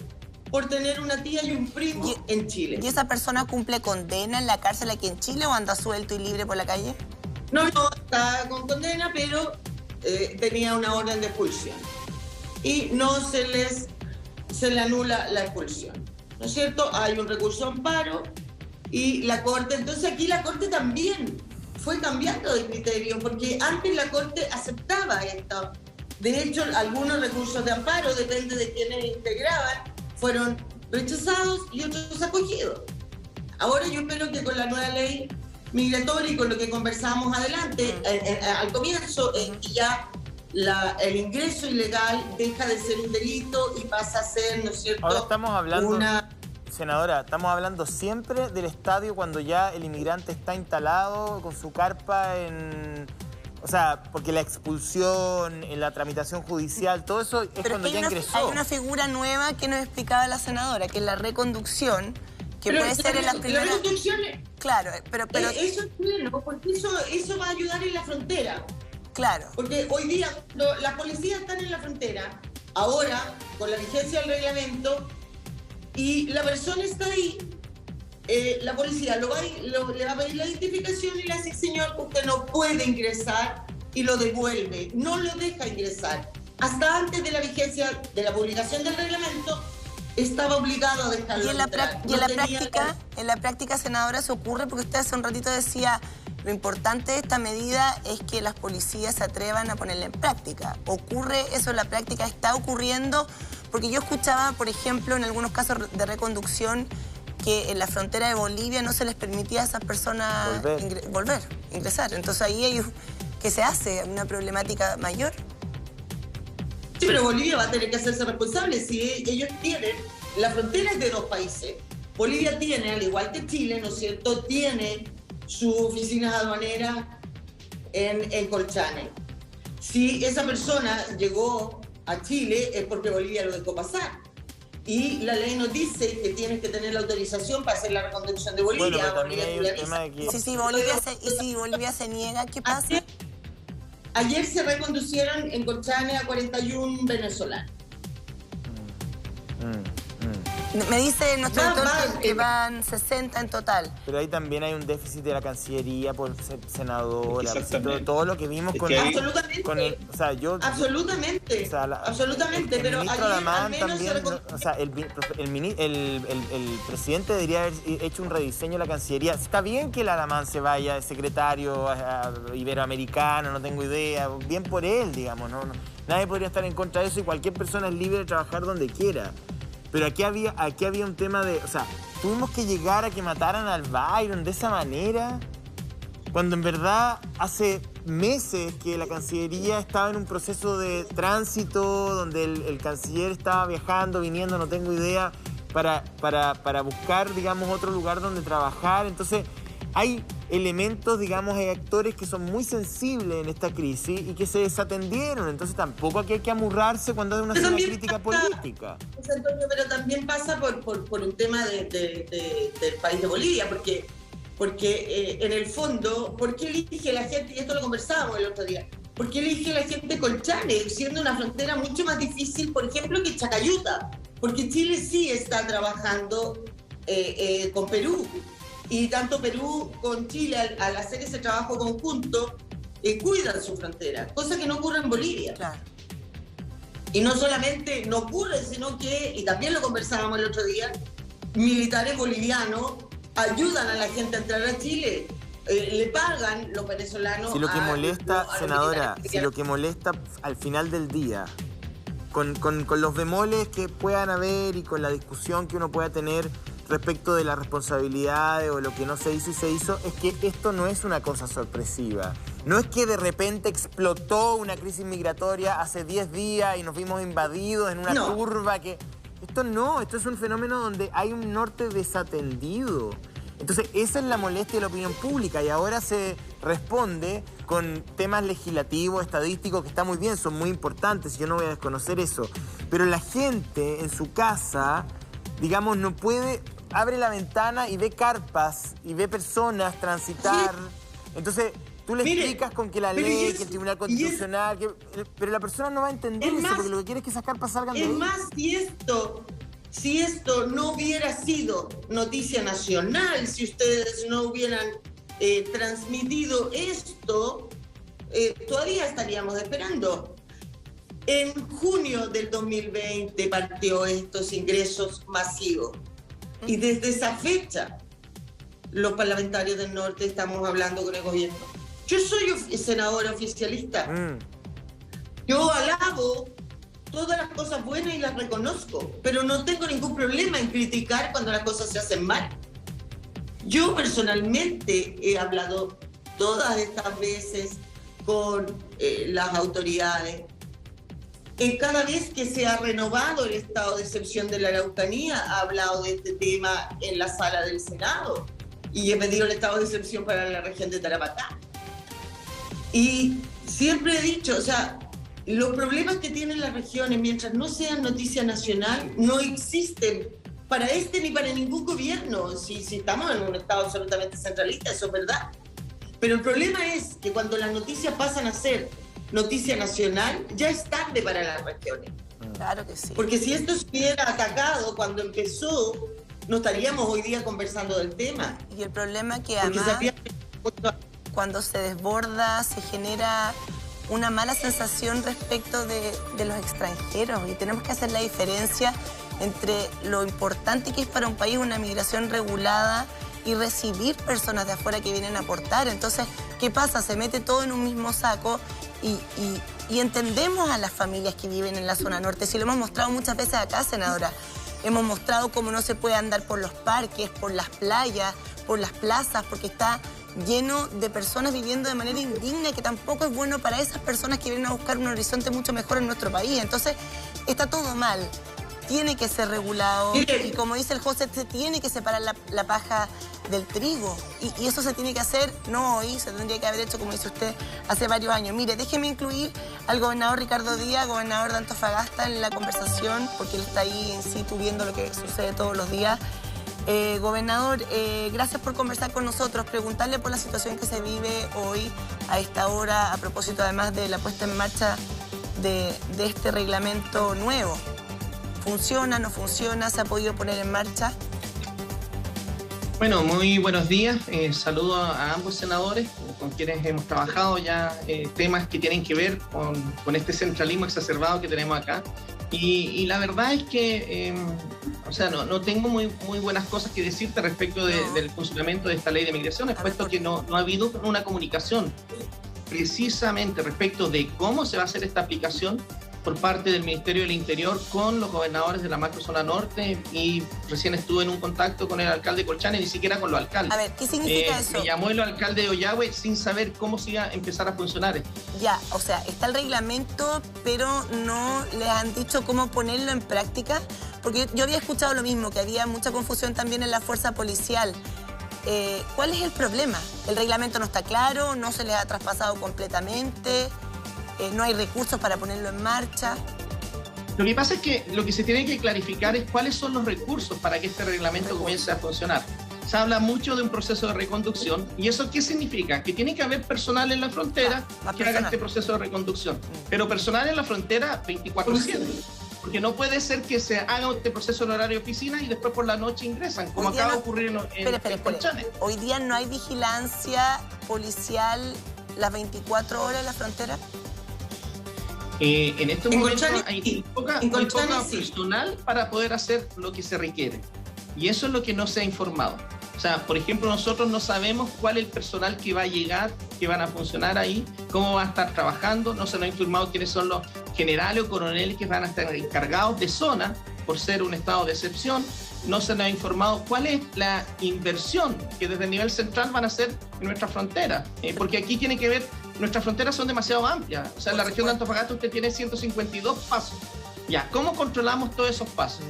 por tener una tía y un primo en Chile. ¿Y esa persona cumple condena en la cárcel aquí en Chile o anda suelto y libre por la calle? No, está con condena, pero tenía una orden de expulsión. Y no se le anula la expulsión, ¿no es cierto? Hay un recurso de amparo y la Corte, entonces aquí la Corte también fue cambiando de criterio, porque antes la Corte aceptaba esto. De hecho, algunos recursos de amparo, depende de quiénes integraban, fueron rechazados y otros acogidos. Ahora yo espero que con la nueva ley migratoria y con lo que conversamos adelante, al comienzo, ya el ingreso ilegal deja de ser un delito y pasa a ser, ¿no es cierto? Ahora estamos hablando, senadora, estamos hablando siempre del estadio cuando ya el inmigrante está instalado con su carpa o sea, porque la expulsión, en la tramitación judicial, todo eso es cuando ya ingresó. Hay una figura nueva que nos explicaba la senadora, que es la reconducción, que puede ser en las primeras... La reconducción... Claro, pero eso es bueno, porque eso va a ayudar en la frontera. Claro. Porque hoy día, cuando las policías están en la frontera, ahora, con la vigencia del reglamento, y la persona está ahí, la policía le va a pedir la identificación y le dice, señor, usted no puede ingresar, y lo devuelve, no lo deja ingresar. Hasta antes de la vigencia de la publicación del reglamento, estaba obligado a dejarlo entrar. Y en la práctica, senadora, se ocurre, porque usted hace un ratito decía, lo importante de esta medida es que las policías se atrevan a ponerla en práctica. ¿Ocurre eso en la práctica? ¿Está ocurriendo? Porque yo escuchaba, por ejemplo, en algunos casos de reconducción, que en la frontera de Bolivia no se les permitía a esas personas ingresar. Entonces ahí ¿qué se hace? ¿Una problemática mayor? Sí, pero Bolivia va a tener que hacerse responsable. Si ellos tienen, la frontera es de 2 países. Bolivia tiene, al igual que Chile, ¿no es cierto?, tiene sus oficinas aduaneras en Colchane. Si esa persona llegó a Chile es porque Bolivia lo dejó pasar. Y la ley nos dice que tienes que tener la autorización para hacer la reconducción de Bolivia. Bueno, pero también hay un tema de que... Si Bolivia se niega, ¿qué pasa? Ayer se reconducieron en Colchane a 41 venezolanos. Me dice nuestro doctor que van 60 en total. Pero ahí también hay un déficit de la Cancillería por ser senadora. Todo lo que vimos es con... Que absolutamente. O sea, absolutamente. O sea, absolutamente. Pero ayer al menos también, o sea, el presidente debería haber hecho un rediseño de la Cancillería. Está bien que el Alamán se vaya de secretario iberoamericano, no tengo idea. Bien por él, digamos. ¿no? Nadie podría estar en contra de eso y cualquier persona es libre de trabajar donde quiera. Pero aquí había un tema de... O sea, tuvimos que llegar a que mataran al Byron de esa manera, cuando en verdad hace meses que la Cancillería estaba en un proceso de tránsito, donde el canciller estaba viajando, viniendo, no tengo idea, para buscar, digamos, otro lugar donde trabajar. Entonces, hay elementos, digamos, hay actores que son muy sensibles en esta crisis y que se desatendieron. Entonces, tampoco aquí hay que amurrarse cuando hay una crítica política. Antonio, pero también pasa por un tema del país de Bolivia, porque en el fondo, ¿por qué elige la gente? Y esto lo conversábamos el otro día. ¿Por qué elige la gente Colchane, siendo una frontera mucho más difícil, por ejemplo, que Chacayuta? Porque Chile sí está trabajando con Perú. Y tanto Perú con Chile, al hacer ese trabajo conjunto, cuidan su frontera, cosa que no ocurre en Bolivia. Claro. Y no solamente no ocurre, sino que, y también lo conversábamos el otro día, militares bolivianos ayudan a la gente a entrar a Chile. Le pagan los venezolanos. Si lo que molesta, senadora, si lo que molesta al final del día, con los bemoles que puedan haber y con la discusión que uno pueda tener respecto de las responsabilidades o lo que no se hizo y se hizo, es que esto no es una cosa sorpresiva. No es que de repente explotó una crisis migratoria hace 10 días y nos vimos invadidos en una curva que... Esto es un fenómeno donde hay un norte desatendido. Entonces, esa es la molestia de la opinión pública y ahora se responde con temas legislativos, estadísticos, que está muy bien, son muy importantes, yo no voy a desconocer eso. Pero la gente en su casa, digamos, no puede... Abre la ventana y ve carpas y ve personas transitar. Sí. Entonces, tú le explicas con que la ley, que el Tribunal Constitucional... pero la persona no va a entender eso, porque lo que quiere es que esas carpas salgan de ahí. Es más, si esto no hubiera sido noticia nacional, si ustedes no hubieran transmitido esto, todavía estaríamos esperando. En junio del 2020 partió estos ingresos masivos. Y desde esa fecha, los parlamentarios del norte estamos hablando con el gobierno. Yo soy senadora oficialista. Yo alabo todas las cosas buenas y las reconozco, pero no tengo ningún problema en criticar cuando las cosas se hacen mal. Yo personalmente he hablado todas estas veces con las autoridades. Cada vez que se ha renovado el estado de excepción de la Araucanía, ha hablado de este tema en la sala del Senado y he pedido el estado de excepción para la región de Tarapacá. Y siempre he dicho, o sea, los problemas que tienen las regiones, mientras no sean noticia nacional, no existen para este ni para ningún gobierno. Si estamos en un estado absolutamente centralista, eso es verdad. Pero el problema es que cuando las noticias pasan a ser noticia nacional, ya es tarde para las regiones. Claro que sí. Porque si esto se hubiera atacado cuando empezó, no estaríamos hoy día conversando del tema. Y el problema es que además, cuando se desborda, se genera una mala sensación respecto de los extranjeros. Y tenemos que hacer la diferencia entre lo importante que es para un país una migración regulada y recibir personas de afuera que vienen a aportar. Entonces, ¿qué pasa? Se mete todo en un mismo saco y entendemos a las familias que viven en la zona norte. Si lo hemos mostrado muchas veces acá, senadora. Hemos mostrado cómo no se puede andar por los parques, por las playas, por las plazas, porque está lleno de personas viviendo de manera indigna, que tampoco es bueno para esas personas que vienen a buscar un horizonte mucho mejor en nuestro país. Entonces, está todo mal. Tiene que ser regulado y como dice el José, se tiene que separar la paja del trigo y eso se tiene que hacer, no hoy, se tendría que haber hecho, como dice usted, hace varios años. Mire, déjeme incluir al gobernador Ricardo Díaz, gobernador de Antofagasta, en la conversación, porque él está ahí en situ viendo lo que sucede todos los días. Gobernador, gracias por conversar con nosotros, preguntarle por la situación que se vive hoy a esta hora, a propósito además de la puesta en marcha de este reglamento nuevo. ¿Funciona, no funciona? ¿Se ha podido poner en marcha? Bueno, muy buenos días. Saludo a ambos senadores con quienes hemos trabajado ya temas que tienen que ver con este centralismo exacerbado que tenemos acá. Y la verdad es que, o sea, no tengo muy buenas cosas que decirte respecto del funcionamiento de esta ley de migraciones, puesto que no ha habido una comunicación precisamente respecto de cómo se va a hacer esta aplicación por parte del Ministerio del Interior con los gobernadores de la macrozona norte, y recién estuve en un contacto con el alcalde de Colchane, ni siquiera con los alcaldes. A ver, ¿qué significa eso? Me llamó el alcalde de Ollagüe sin saber cómo se iba a empezar a funcionar esto. Ya, o sea, está el reglamento, pero no les han dicho cómo ponerlo en práctica, porque yo había escuchado lo mismo, que había mucha confusión también en la fuerza policial. ¿Cuál es el problema? ¿El reglamento no está claro? ¿No se les ha traspasado completamente? ¿No hay recursos para ponerlo en marcha? Lo que pasa es que lo que se tiene que clarificar es cuáles son los recursos para que este reglamento comience a funcionar. Se habla mucho de un proceso de reconducción. ¿Y eso qué significa? Que tiene que haber personal en la frontera que haga este proceso de reconducción. Pero personal en la frontera 24/7. Porque no puede ser que se haga este proceso en horario de oficina y después por la noche ingresan, como acaba de ocurrir en Colchane. ¿Hoy día no hay vigilancia policial las 24 horas en la frontera? En estos momentos hay sí. poca personal para poder hacer lo que se requiere. Y eso es lo que no se ha informado. O sea, por ejemplo, nosotros no sabemos cuál es el personal que va a llegar, que van a funcionar ahí, cómo va a estar trabajando. No se nos ha informado quiénes son los generales o coroneles que van a estar encargados de zona, por ser un estado de excepción. No se nos ha informado cuál es la inversión que desde el nivel central van a hacer en nuestra frontera. Porque aquí tiene que ver, nuestras fronteras son demasiado amplias. O sea, en la región de Antofagasta usted tiene 152 pasos. Ya, ¿cómo controlamos todos esos pasos?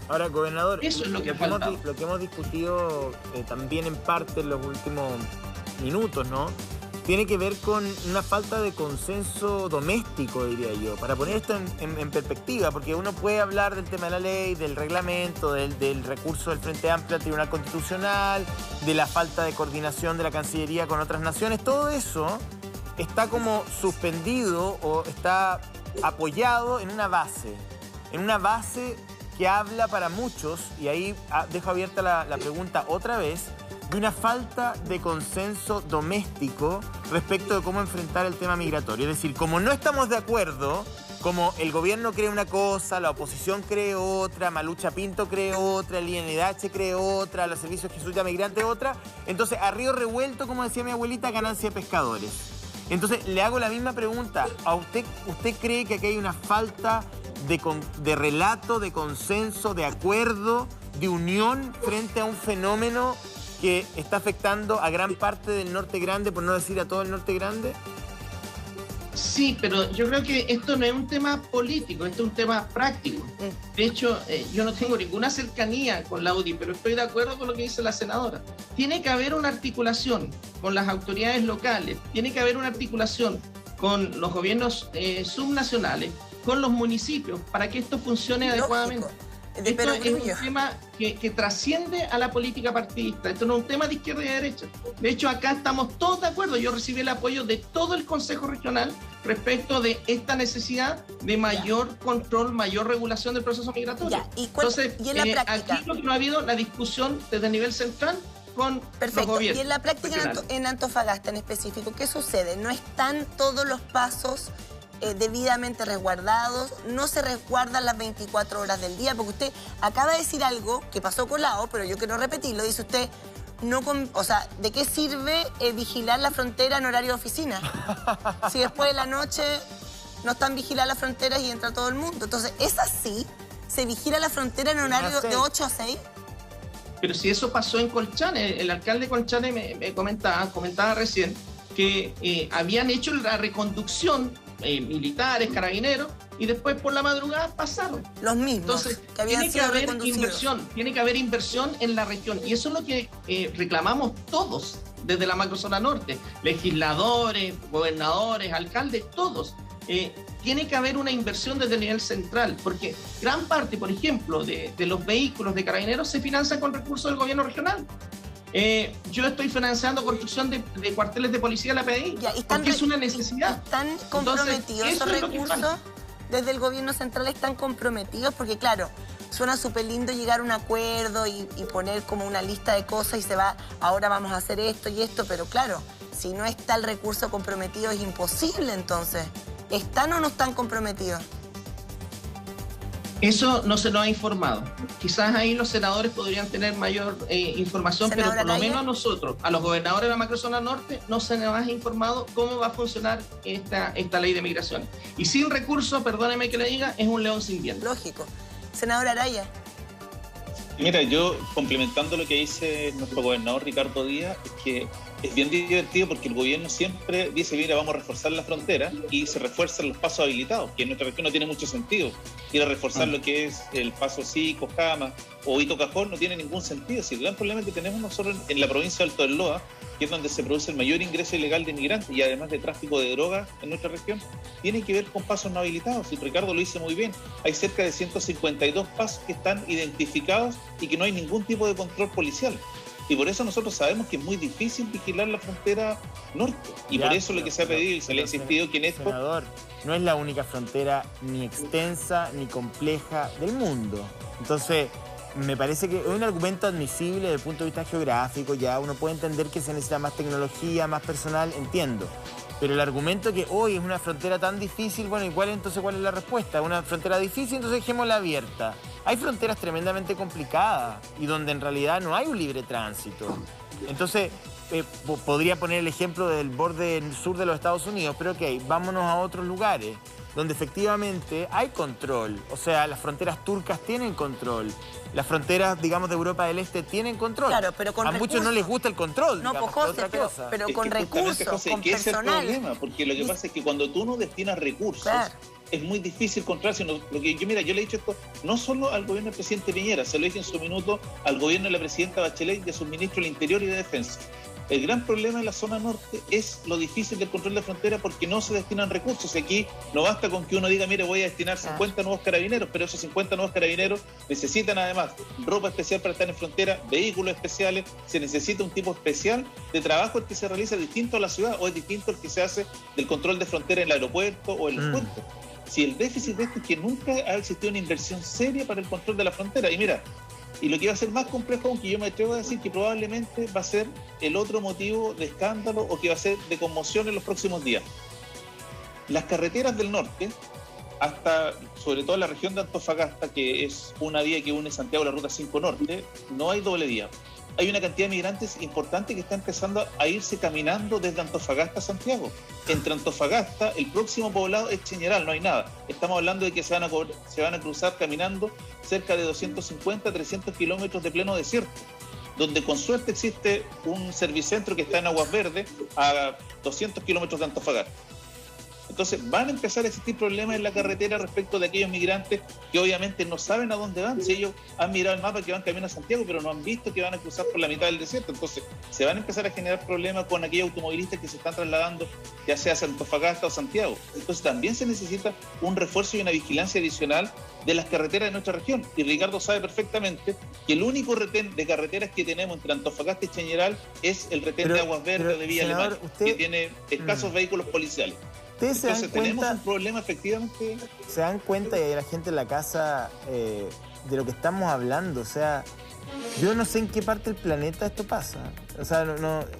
Ahora, gobernador, eso es lo que hemos discutido también en parte en los últimos minutos, ¿no? Tiene que ver con una falta de consenso doméstico, diría yo, para poner esto en perspectiva, porque uno puede hablar del tema de la ley, del reglamento, del recurso del Frente Amplio al Tribunal Constitucional, de la falta de coordinación de la Cancillería con otras naciones. Todo eso está como suspendido o está apoyado en una base que habla para muchos, y ahí dejo abierta la pregunta otra vez, de una falta de consenso doméstico respecto de cómo enfrentar el tema migratorio. Es decir, como no estamos de acuerdo, como el gobierno cree una cosa, la oposición cree otra, Malucha Pinto cree otra, el INDH cree otra, los servicios Jesuita Migrante otra, entonces a río revuelto, como decía mi abuelita, ganancia de pescadores. Entonces le hago la misma pregunta, ¿a usted cree que aquí hay una falta de relato, de consenso, de acuerdo, de unión frente a un fenómeno que está afectando a gran parte del Norte Grande, por no decir a todo el Norte Grande? Sí, pero yo creo que esto no es un tema político, esto es un tema práctico. De hecho, yo no tengo ninguna cercanía con la UDI, pero estoy de acuerdo con lo que dice la senadora. Tiene que haber una articulación con las autoridades locales, tiene que haber una articulación con los gobiernos subnacionales, con los municipios, para que esto funcione adecuadamente. Esto es un tema que trasciende a la política partidista. Esto no es un tema de izquierda y de derecha. De hecho, acá estamos todos de acuerdo. Yo recibí el apoyo de todo el Consejo Regional respecto de esta necesidad de mayor control, mayor regulación del proceso migratorio. Entonces, ¿y en la práctica? Aquí lo que no ha habido la discusión desde el nivel central con los gobiernos. Y en la práctica, en Antofagasta en específico, ¿qué sucede? No están todos los pasos debidamente resguardados, no se resguardan las 24 horas del día, porque usted acaba de decir algo que pasó colado, pero yo quiero repetirlo. Dice usted, o sea, ¿de qué sirve vigilar la frontera en horario de oficina? Si después de la noche no están vigiladas las fronteras y entra todo el mundo. Entonces, ¿es así? ¿Se vigila la frontera en horario de 8 a 6? Pero si eso pasó en Colchane, el alcalde de Colchane me comentaba recién que habían hecho la reconducción militares, carabineros, y después por la madrugada pasaron. Los mismos. Entonces, que tiene que haber inversión, tiene que haber inversión en la región, y eso es lo que reclamamos todos desde la macrozona norte, legisladores, gobernadores, alcaldes, todos. Tiene que haber una inversión desde el nivel central, porque gran parte, por ejemplo, de los vehículos de carabineros se financia con recursos del gobierno regional. Yo estoy financiando construcción de cuarteles de policía de la PDI, porque es una necesidad. ¿Están comprometidos esos recursos desde el gobierno central? ¿Están comprometidos? Porque claro, suena súper lindo llegar a un acuerdo y poner como una lista de cosas y se va, ahora vamos a hacer esto y esto, pero claro, si no está el recurso comprometido es imposible. Entonces, ¿están o no están comprometidos? Eso no se nos ha informado. Quizás ahí los senadores podrían tener mayor información, pero por lo menos a nosotros, a los gobernadores de la macrozona norte, no se nos ha informado cómo va a funcionar esta ley de migración. Y sin recursos, perdóneme que le diga, es un león sin dientes. Lógico. Senador Araya. Mira, yo complementando lo que dice nuestro gobernador Ricardo Díaz, es que es bien divertido porque el gobierno siempre dice, mira, vamos a reforzar la frontera y se refuerzan los pasos habilitados, que en nuestra región no tiene mucho sentido. Ir a reforzar lo que es el paso Sico, Jama o Hito Cajón no tiene ningún sentido. Si el gran problema que tenemos nosotros en la provincia de Alto del Loa, que es donde se produce el mayor ingreso ilegal de inmigrantes y además de tráfico de drogas en nuestra región, tiene que ver con pasos no habilitados. Y Ricardo lo dice muy bien, hay cerca de 152 pasos que están identificados y que no hay ningún tipo de control policial. Y por eso nosotros sabemos que es muy difícil vigilar la frontera norte. Y por eso lo que se ha pedido y se le ha insistido que en esto... Senador, no es la única frontera ni extensa ni compleja del mundo. Entonces, me parece que es un argumento admisible desde el punto de vista geográfico. Ya uno puede entender que se necesita más tecnología, más personal, entiendo. Pero el argumento que hoy es una frontera tan difícil, bueno, ¿y cuál es la respuesta? Una frontera difícil, entonces dejémosla abierta. Hay fronteras tremendamente complicadas y donde en realidad no hay un libre tránsito. Entonces, podría poner el ejemplo del borde sur de los Estados Unidos, pero ok, vámonos a otros lugares donde efectivamente hay control. O sea, las fronteras turcas tienen control. Las fronteras, digamos, de Europa del Este tienen control. Claro, pero con a muchos no les gusta el control. No, digamos, pues José, otra cosa. pero es con que recursos, José, con que personal. Ese es el problema, porque lo que pasa es que cuando tú no destinas recursos, claro, es muy difícil controlar. Lo que yo le he dicho esto no solo al gobierno del presidente Piñera, se lo dije en su minuto al gobierno de la presidenta Bachelet y a sus ministros del Interior y de Defensa. El gran problema en la zona norte es lo difícil del control de frontera porque no se destinan recursos. Aquí no basta con que uno diga, mire, voy a destinar 50 nuevos carabineros, pero esos 50 nuevos carabineros necesitan además ropa especial para estar en frontera, vehículos especiales, se necesita un tipo especial de trabajo el que se realiza distinto a la ciudad o es distinto el que se hace del control de frontera en el aeropuerto o en los puertos. Si el déficit de esto es que nunca ha existido una inversión seria para el control de la frontera. Y mira, y lo que va a ser más complejo, aunque yo me atrevo a decir que probablemente va a ser el otro motivo de escándalo o que va a ser de conmoción en los próximos días. Las carreteras del norte, hasta sobre todo la región de Antofagasta, que es una vía que une Santiago a la Ruta 5 Norte, no hay doble vía. Hay una cantidad de migrantes importante que está empezando a irse caminando desde Antofagasta a Santiago. Entre Antofagasta, el próximo poblado es Cheñeral, no hay nada. Estamos hablando de que se van a cruzar caminando cerca de 250, 300 kilómetros de pleno desierto, donde con suerte existe un servicentro que está en Aguas Verdes a 200 kilómetros de Antofagasta. Entonces van a empezar a existir problemas en la carretera respecto de aquellos migrantes que obviamente no saben a dónde van. Si ellos han mirado el mapa que van camino a Santiago, pero no han visto que van a cruzar por la mitad del desierto. Entonces se van a empezar a generar problemas con aquellos automovilistas que se están trasladando ya sea a Antofagasta o Santiago. Entonces también se necesita un refuerzo y una vigilancia adicional de las carreteras de nuestra región. Y Ricardo sabe perfectamente que el único retén de carreteras que tenemos entre Antofagasta y Cheñeral es el retén de Aguas Verdes de Villa Alemana, que tiene escasos vehículos policiales. Entonces tenemos un problema efectivamente. Se dan cuenta, y hay la gente en la casa, de lo que estamos hablando. O sea, yo no sé en qué parte del planeta esto pasa. O sea,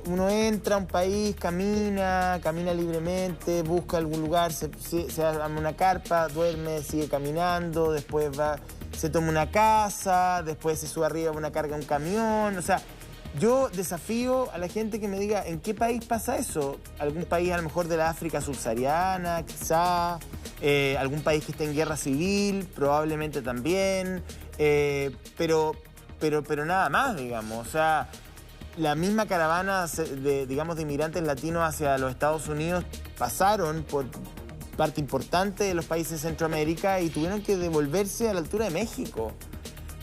uno entra a un país, camina libremente, busca algún lugar, se arma una carpa, duerme, sigue caminando, después se toma una casa, después se sube arriba una carga un camión. O sea, yo desafío a la gente que me diga en qué país pasa eso. Algún país a lo mejor de la África subsahariana, quizá. Algún país que esté en guerra civil, probablemente también. Pero nada más, digamos. O sea, la misma caravana de inmigrantes latinos hacia los Estados Unidos pasaron por parte importante de los países de Centroamérica y tuvieron que devolverse a la altura de México.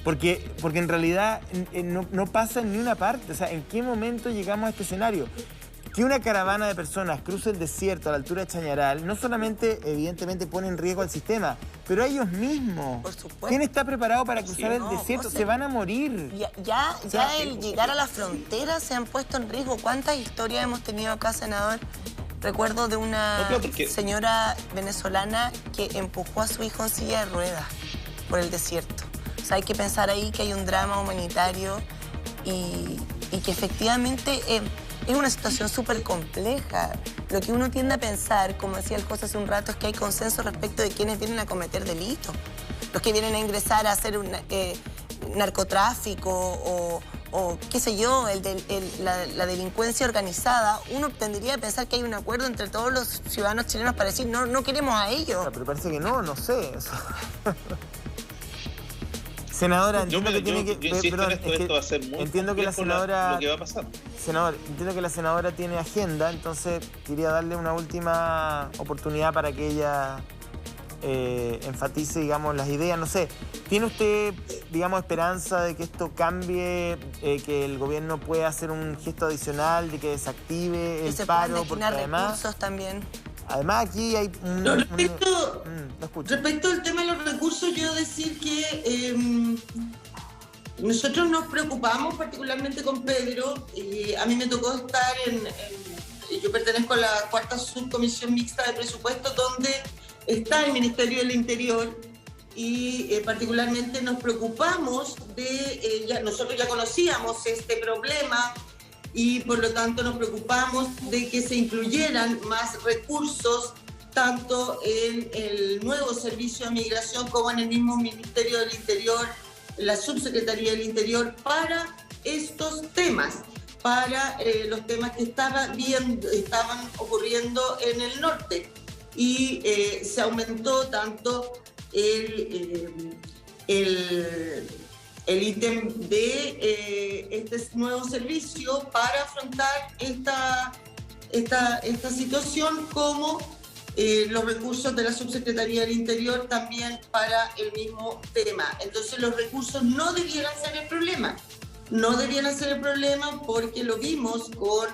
Porque en realidad no pasa en ni una parte. O sea, ¿en qué momento llegamos a este escenario? Que una caravana de personas cruce el desierto a la altura de Chañaral no solamente, evidentemente, pone en riesgo al sistema, pero a ellos mismos. Por supuesto. ¿Quién está preparado para cruzar el desierto? Se van a morir. Ya el llegar a la frontera se han puesto en riesgo. ¿Cuántas historias hemos tenido acá, senador? Recuerdo de una señora venezolana que empujó a su hijo en silla de ruedas por el desierto. O sea, hay que pensar ahí que hay un drama humanitario y que efectivamente es una situación súper compleja. Lo que uno tiende a pensar, como decía el José hace un rato, es que hay consenso respecto de quienes vienen a cometer delitos. los que vienen a ingresar a hacer narcotráfico o qué sé yo, la delincuencia organizada, uno tendría que pensar que hay un acuerdo entre todos los ciudadanos chilenos para decir no queremos a ellos. Pero parece que no sé. Senadora, entiendo que tiene que... Perdón, esto va a ser muy entiendo que la senadora... Lo que va a pasar. Senador, entiendo que la senadora tiene agenda, entonces quería darle una última oportunidad para que ella enfatice, digamos, las ideas. No sé, ¿tiene usted, digamos, esperanza de que esto cambie, que el gobierno pueda hacer un gesto adicional, de que desactive el paro? Porque además recursos también. Además aquí hay respecto al tema de los recursos, yo decir que nosotros nos preocupamos particularmente con Pedro, y a mí me tocó estar yo pertenezco a la 4ª subcomisión mixta de presupuestos, donde está el Ministerio del Interior, y particularmente nos preocupamos nosotros ya conocíamos este problema, y por lo tanto nos preocupamos de que se incluyeran más recursos tanto en el nuevo Servicio de Migración como en el mismo Ministerio del Interior, la Subsecretaría del Interior, para estos temas, para los temas que estaban ocurriendo en el norte. Y se aumentó tanto el ítem de este nuevo servicio para afrontar esta situación, como los recursos de la Subsecretaría del Interior también para el mismo tema. Entonces los recursos no debieran ser el problema. No debieran ser el problema porque lo vimos con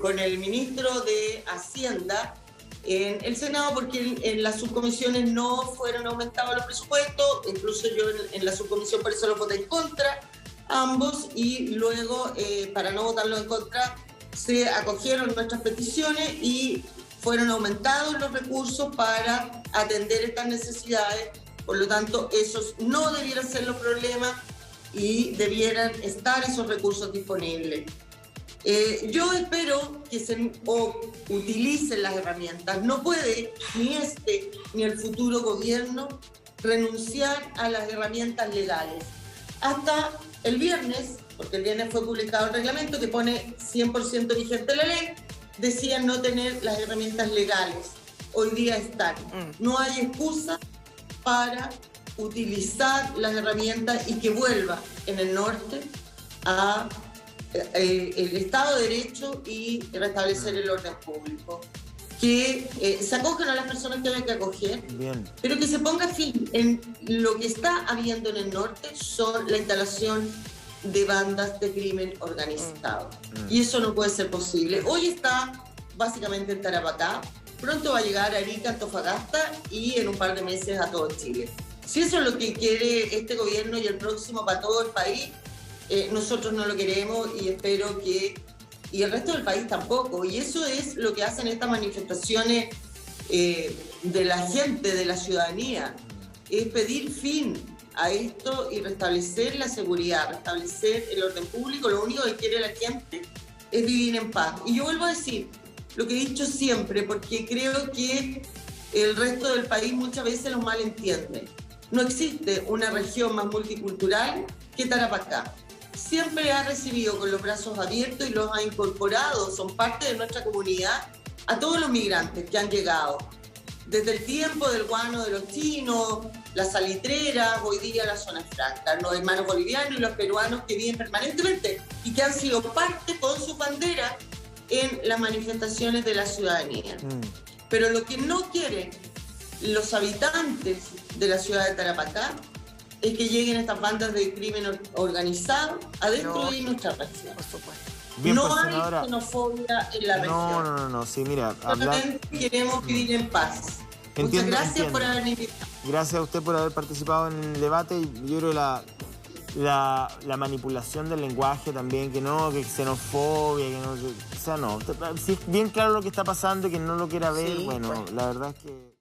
con el ministro de Hacienda en el Senado, porque en las subcomisiones no fueron aumentados los presupuestos, incluso yo en la subcomisión por eso los voté en contra, ambos, y luego para no votarlo en contra se acogieron nuestras peticiones y fueron aumentados los recursos para atender estas necesidades. Por lo tanto, esos no debieran ser los problemas y debieran estar esos recursos disponibles. Yo espero que se utilicen las herramientas. No puede ni ni el futuro gobierno renunciar a las herramientas legales. Hasta el viernes, porque el viernes fue publicado el reglamento que pone 100% vigente la ley, decían no tener las herramientas legales. Hoy día están. No hay excusa para utilizar las herramientas y que vuelva en el norte a el Estado de Derecho y restablecer el orden público. Que se acojan a las personas que hay que acoger, bien, pero que se ponga fin en lo que está habiendo en el norte, son la instalación de bandas de crimen organizado. Y eso no puede ser posible. Hoy está básicamente en Tarapacá, pronto va a llegar a Arica, Antofagasta y en un par de meses a todo Chile. Si eso es lo que quiere este gobierno y el próximo para todo el país, nosotros no lo queremos y espero que... Y el resto del país tampoco. Y eso es lo que hacen estas manifestaciones de la gente, de la ciudadanía. Es pedir fin a esto y restablecer la seguridad, restablecer el orden público. Lo único que quiere la gente es vivir en paz. Y yo vuelvo a decir lo que he dicho siempre, porque creo que el resto del país muchas veces lo malentiende. No existe una región más multicultural que Tarapacá. Siempre ha recibido con los brazos abiertos y los ha incorporado, son parte de nuestra comunidad, a todos los migrantes que han llegado. Desde el tiempo del guano de los chinos, las salitreras, hoy día la zona franca, los hermanos bolivianos y los peruanos que viven permanentemente y que han sido parte con su bandera en las manifestaciones de la ciudadanía. Pero lo que no quieren los habitantes de la ciudad de Tarapacá es que lleguen estas bandas de crimen organizado a destruir nuestra región. Por supuesto. Bien, no pues, hay senadora, xenofobia en la región. No, sí, mira. Solamente queremos vivir en paz. Muchas gracias por haberme invitado. Gracias a usted por haber participado en el debate. Y yo creo que la manipulación del lenguaje también, que xenofobia, que no... O sea, no. Si es bien claro lo que está pasando y que no lo quiera ver, sí, bueno, pues, la verdad es que...